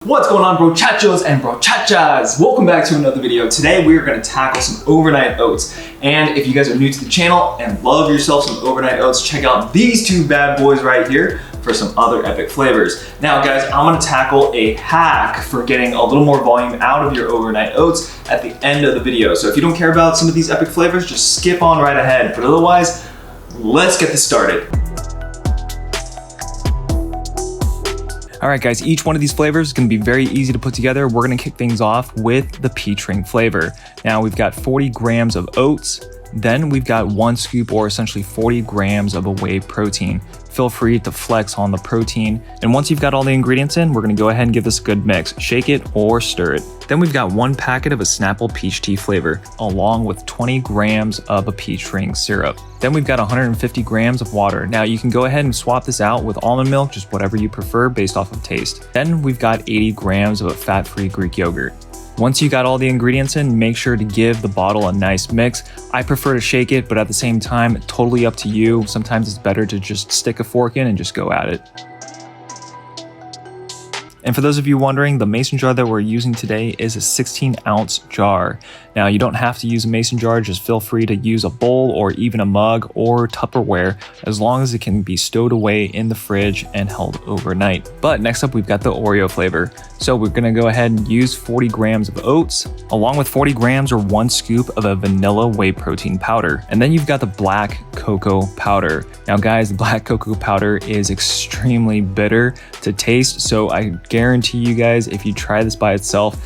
What's going on, brochachos and brochachas? Welcome back to another video. Today we are going to tackle some overnight oats. And if you guys are new to the channel and love yourself some overnight oats, check out these two bad boys right here for some other epic flavors. Now guys, I'm going to tackle a hack for getting a little more volume out of your overnight oats at the end of the video. So if you don't care about some of these epic flavors, just skip on right ahead. But otherwise, let's get this started. All right guys, each one of these flavors is gonna be very easy to put together. We're gonna kick things off with the peach ring flavor. Now we've got 40 grams of oats, then we've got 1 scoop or essentially 40 grams of a whey protein. Feel free to flex on the protein. And once you've got all the ingredients in, we're gonna go ahead and give this a good mix. Shake it or stir it. Then we've got 1 packet of a Snapple Peach tea flavor, along with 20 grams of a peach ring syrup. Then we've got 150 grams of water. Now you can go ahead and swap this out with almond milk, just whatever you prefer based off of taste. Then we've got 80 grams of a fat-free Greek yogurt. Once you got all the ingredients in, make sure to give the bottle a nice mix. I prefer to shake it, but at the same time, totally up to you. Sometimes it's better to just stick a fork in and just go at it. And for those of you wondering, the mason jar that we're using today is a 16-ounce jar. Now, you don't have to use a mason jar, just feel free to use a bowl or even a mug or Tupperware, as long as it can be stowed away in the fridge and held overnight. But next up, we've got the Oreo flavor. So we're gonna go ahead and use 40 grams of oats, along with 40 grams or 1 scoop of a vanilla whey protein powder. And then you've got the black cocoa powder. Now guys, the black cocoa powder is extremely bitter to taste, so I guarantee you guys, if you try this by itself,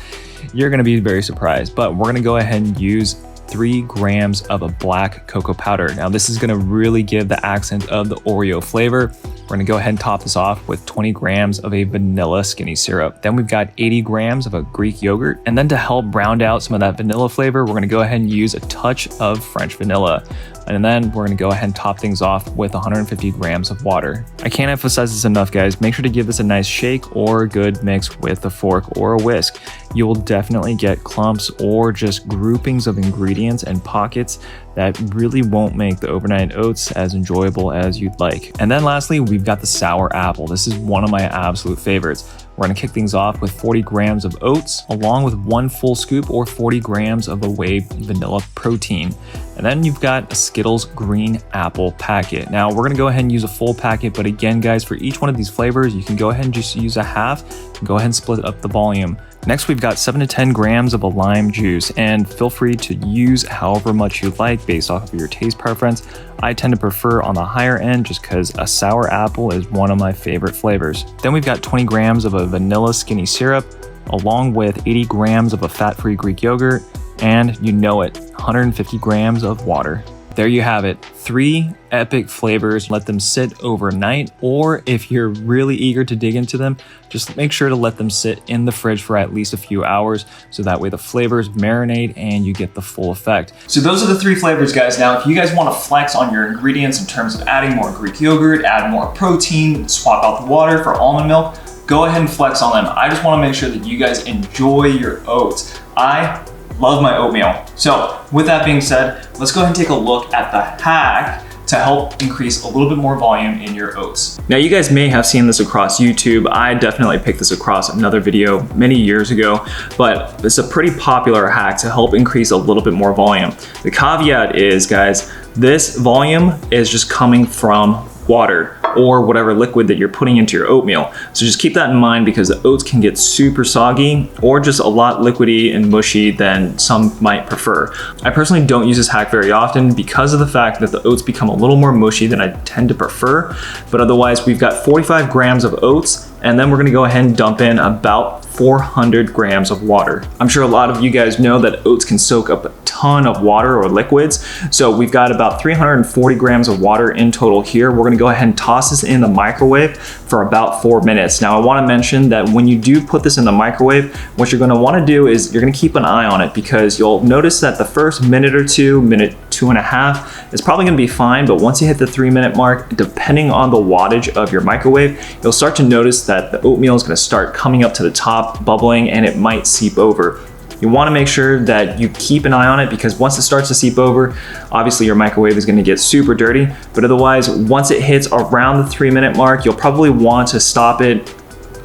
you're gonna be very surprised. But we're gonna go ahead and use 3 grams of a black cocoa powder. Now this is gonna really give the accent of the Oreo flavor. We're gonna go ahead and top this off with 20 grams of a vanilla skinny syrup. Then we've got 80 grams of a Greek yogurt. And then to help round out some of that vanilla flavor, we're gonna go ahead and use a touch of French vanilla. And then we're gonna go ahead and top things off with 150 grams of water. I can't emphasize this enough, guys. Make sure to give this a nice shake or a good mix with a fork or a whisk. You will definitely get clumps or just groupings of ingredients and pockets that really won't make the overnight oats as enjoyable as you'd like. And then lastly, we've got the sour apple. This is one of my absolute favorites. We're gonna kick things off with 40 grams of oats, along with 1 full scoop or 40 grams of a whey vanilla protein. And then you've got a Skittles green apple packet. Now we're gonna go ahead and use a full packet, but again guys, for each one of these flavors, you can go ahead and just use a half and go ahead and split up the volume. Next, we've got 7 to 10 grams of a lime juice, and feel free to use however much you like based off of your taste preference. I tend to prefer on the higher end just because a sour apple is one of my favorite flavors. Then we've got 20 grams of a vanilla skinny syrup, along with 80 grams of a fat-free Greek yogurt, and you know it, 150 grams of water. There you have it, 3 epic flavors. Let them sit overnight, or if you're really eager to dig into them, just make sure to let them sit in the fridge for at least a few hours, so that way the flavors marinate and you get the full effect. So those are the 3 flavors, guys. Now, if you guys want to flex on your ingredients in terms of adding more Greek yogurt, add more protein, swap out the water for almond milk, go ahead and flex on them. I just want to make sure that you guys enjoy your oats. I love my oatmeal. So with that being said, let's go ahead and take a look at the hack to help increase a little bit more volume in your oats. Now you guys may have seen this across YouTube. I definitely picked this across another video many years ago, but it's a pretty popular hack to help increase a little bit more volume. The caveat is, guys, this volume is just coming from water or whatever liquid that you're putting into your oatmeal. So just keep that in mind, because the oats can get super soggy or just a lot liquidy and mushy than some might prefer. I personally don't use this hack very often because of the fact that the oats become a little more mushy than I tend to prefer. But otherwise, we've got 45 grams of oats, and then we're gonna go ahead and dump in about 400 grams of water. I'm sure a lot of you guys know that oats can soak up a ton of water or liquids. So we've got about 340 grams of water in total here. We're gonna go ahead and toss this in the microwave for about 4 minutes. Now I wanna mention that when you do put this in the microwave, what you're gonna wanna do is you're gonna keep an eye on it, because you'll notice that the first minute or two, minute 2.5, is probably gonna be fine, but once you hit the 3-minute mark, depending on the wattage of your microwave, you'll start to notice that the oatmeal is gonna start coming up to the top, bubbling, and it might seep over. You want to make sure that you keep an eye on it, because once it starts to seep over, obviously your microwave is going to get super dirty. But otherwise, once it hits around the 3-minute mark, you'll probably want to stop it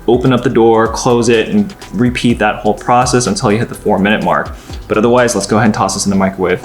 open up the door, close it, and repeat that whole process until you hit the 4-minute mark. But otherwise, let's go ahead and toss this in the microwave.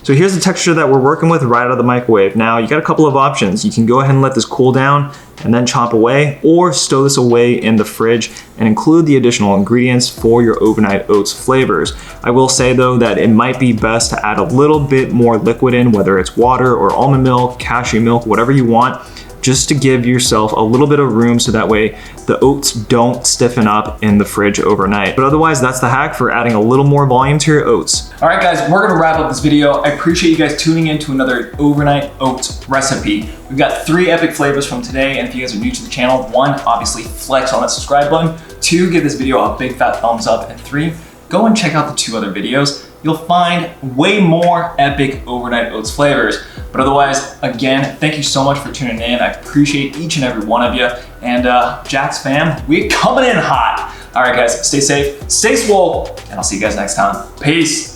So here's the texture that we're working with right out of the microwave. Now you got a couple of options. You can go ahead and let this cool down and then chop away, or stow this away in the fridge and include the additional ingredients for your overnight oats flavors. I will say though that it might be best to add a little bit more liquid in, whether it's water or almond milk, cashew milk, whatever you want, just to give yourself a little bit of room so that way the oats don't stiffen up in the fridge overnight. But otherwise, that's the hack for adding a little more volume to your oats. All right guys, we're gonna wrap up this video. I appreciate you guys tuning in to another overnight oats recipe. We've got 3 epic flavors from today, and if you guys are new to the channel, 1, obviously flex on that subscribe button, 2, give this video a big fat thumbs up, and 3, go and check out the 2 other videos. You'll find way more epic overnight oats flavors. But otherwise, again, thank you so much for tuning in. I appreciate each and every one of you. And Jax fam, we're coming in hot. All right guys, stay safe, stay swole, and I'll see you guys next time. Peace.